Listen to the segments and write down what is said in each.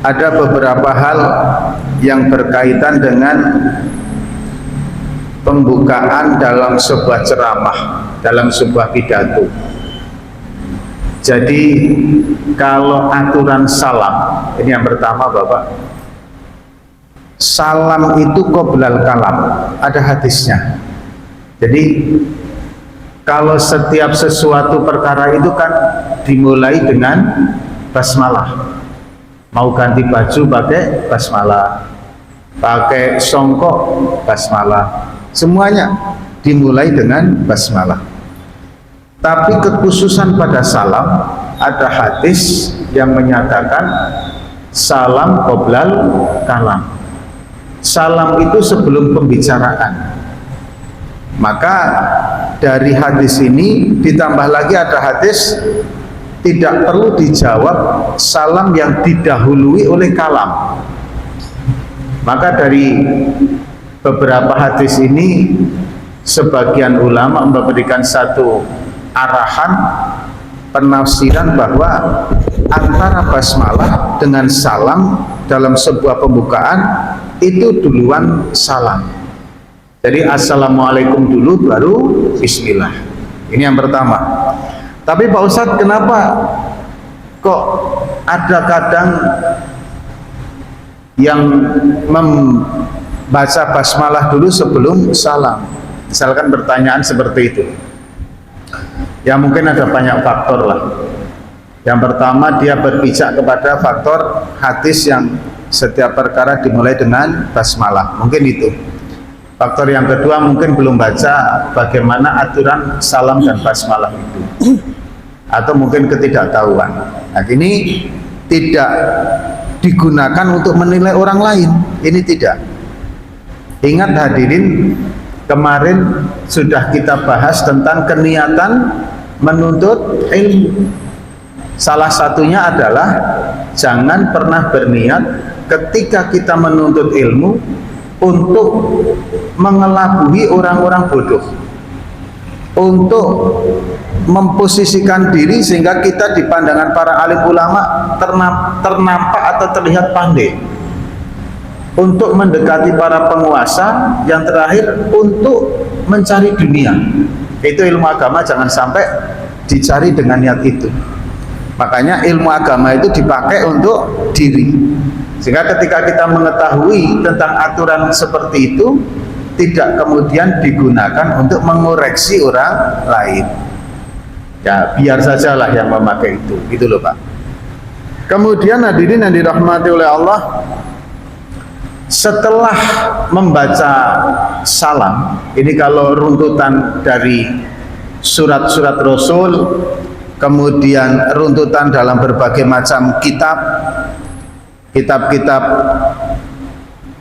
ada beberapa hal yang berkaitan dengan pembukaan dalam sebuah ceramah, dalam sebuah pidato. Jadi kalau aturan salam, ini yang pertama Bapak, salam itu qoblal kalam, ada hadisnya. Jadi kalau setiap sesuatu perkara itu kan dimulai dengan basmalah. Mau ganti baju pakai basmalah, pakai songkok basmalah, semuanya dimulai dengan basmalah. Tapi kekhususan pada salam, ada hadis yang menyatakan salam qoblal kalam. Salam itu sebelum pembicaraan. Maka dari hadis ini ditambah lagi ada hadis tidak perlu dijawab salam yang didahului oleh kalam. Maka dari beberapa hadis ini sebagian ulama memberikan satu arahan penafsiran bahwa antara basmalah dengan salam dalam sebuah pembukaan itu duluan salam. Jadi assalamualaikum dulu baru bismillah. Ini yang pertama. Tapi Pak Ustadz, kenapa kok ada kadang yang membaca basmalah dulu sebelum salam? Misalkan pertanyaan seperti itu. Ya mungkin ada banyak faktor lah. Yang pertama, dia berpijak kepada faktor hadis yang setiap perkara dimulai dengan basmalah. Mungkin itu. Faktor yang kedua, mungkin belum baca bagaimana aturan salam dan basmalah itu, atau mungkin ketidaktahuan. Nah, ini tidak digunakan untuk menilai orang lain. Ini tidak. Ingat hadirin, kemarin sudah kita bahas tentang keniatan menuntut ilmu. Salah satunya adalah jangan pernah berniat ketika kita menuntut ilmu untuk mengelabui orang-orang bodoh, untuk memposisikan diri sehingga kita di pandangan para alim ulama ternampak atau terlihat pandai, untuk mendekati para penguasa, yang terakhir untuk mencari dunia. Itu ilmu agama jangan sampai dicari dengan niat itu. Makanya ilmu agama itu dipakai untuk diri, sehingga ketika kita mengetahui tentang aturan seperti itu, tidak kemudian digunakan untuk mengoreksi orang lain. Ya biar sajalah yang memakai itu loh Pak. Kemudian hadirin yang dirahmati oleh Allah, setelah membaca salam, ini kalau runtutan dari surat-surat Rasul, kemudian runtutan dalam berbagai macam kitab-kitab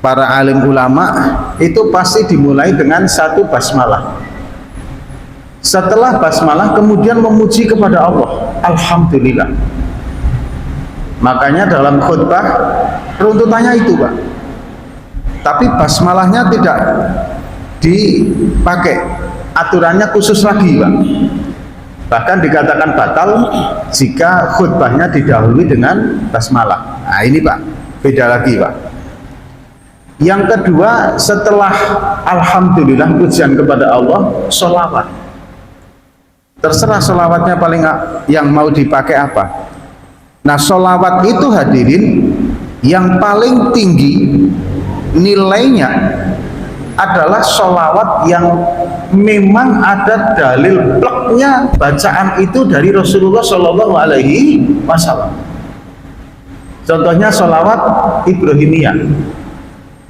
para alim ulama, itu pasti dimulai dengan satu basmalah. Setelah basmalah kemudian memuji kepada Allah, alhamdulillah. Makanya dalam khutbah runtutannya itu Pak, tapi basmalahnya tidak dipakai, aturannya khusus lagi Pak. Bahkan dikatakan batal jika khutbahnya didahului dengan basmalah. Nah ini Pak, beda lagi Pak. Yang kedua, setelah alhamdulillah pujian kepada Allah, sholawat. Terserah sholawatnya paling yang mau dipakai apa. Nah sholawat itu hadirin yang paling tinggi nilainya adalah sholawat yang memang ada dalil pleknya bacaan itu dari Rasulullah Shallallahu Alaihi Wasallam. Contohnya sholawat Ibrahimiyah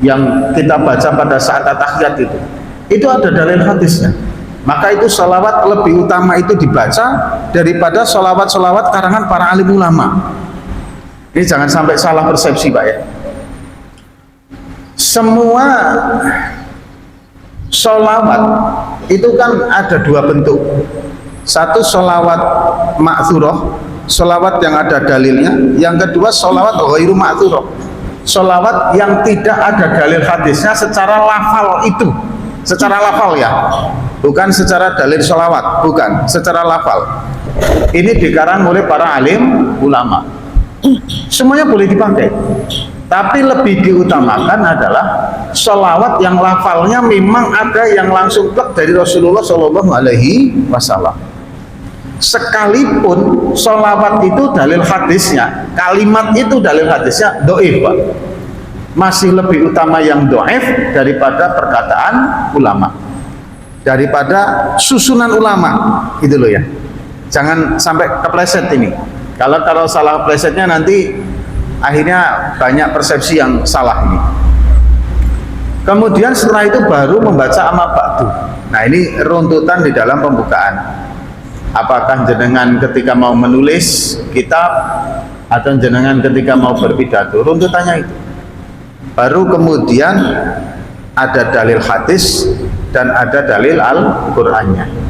yang kita baca pada saat at-tahiyat itu ada dalil hadisnya. Maka itu sholawat lebih utama itu dibaca daripada sholawat-sholawat karangan para alim ulama. Ini jangan sampai salah persepsi Pak ya. Semua sholawat itu kan ada dua bentuk. Satu sholawat ma'thurah, sholawat yang ada dalilnya. Yang kedua sholawat ghairu ma'thurah, sholawat yang tidak ada dalil hadisnya secara lafal itu. Secara lafal ya, bukan secara dalil sholawat, bukan, secara lafal. Ini dikarang oleh para alim ulama. semuanya boleh dipakai, tapi lebih diutamakan adalah sholawat yang lafalnya memang ada yang langsung plek dari Rasulullah Shallallahu Alaihi Wasallam. Sekalipun sholawat itu dalil hadisnya, kalimat itu dalil hadisnya doif, Pak, masih lebih utama yang doif daripada perkataan ulama, daripada susunan ulama, gitu loh ya. Jangan sampai kepleset ini. Kalau salah plesetnya nanti akhirnya banyak persepsi yang salah ini. Kemudian setelah itu baru membaca amma ba'du. Nah, ini runtutan di dalam pembukaan. Apakah jenengan ketika mau menulis kitab atau jenengan ketika mau berpidato, runtutannya itu. Baru kemudian ada dalil hadis dan ada dalil Al-Qur'annya.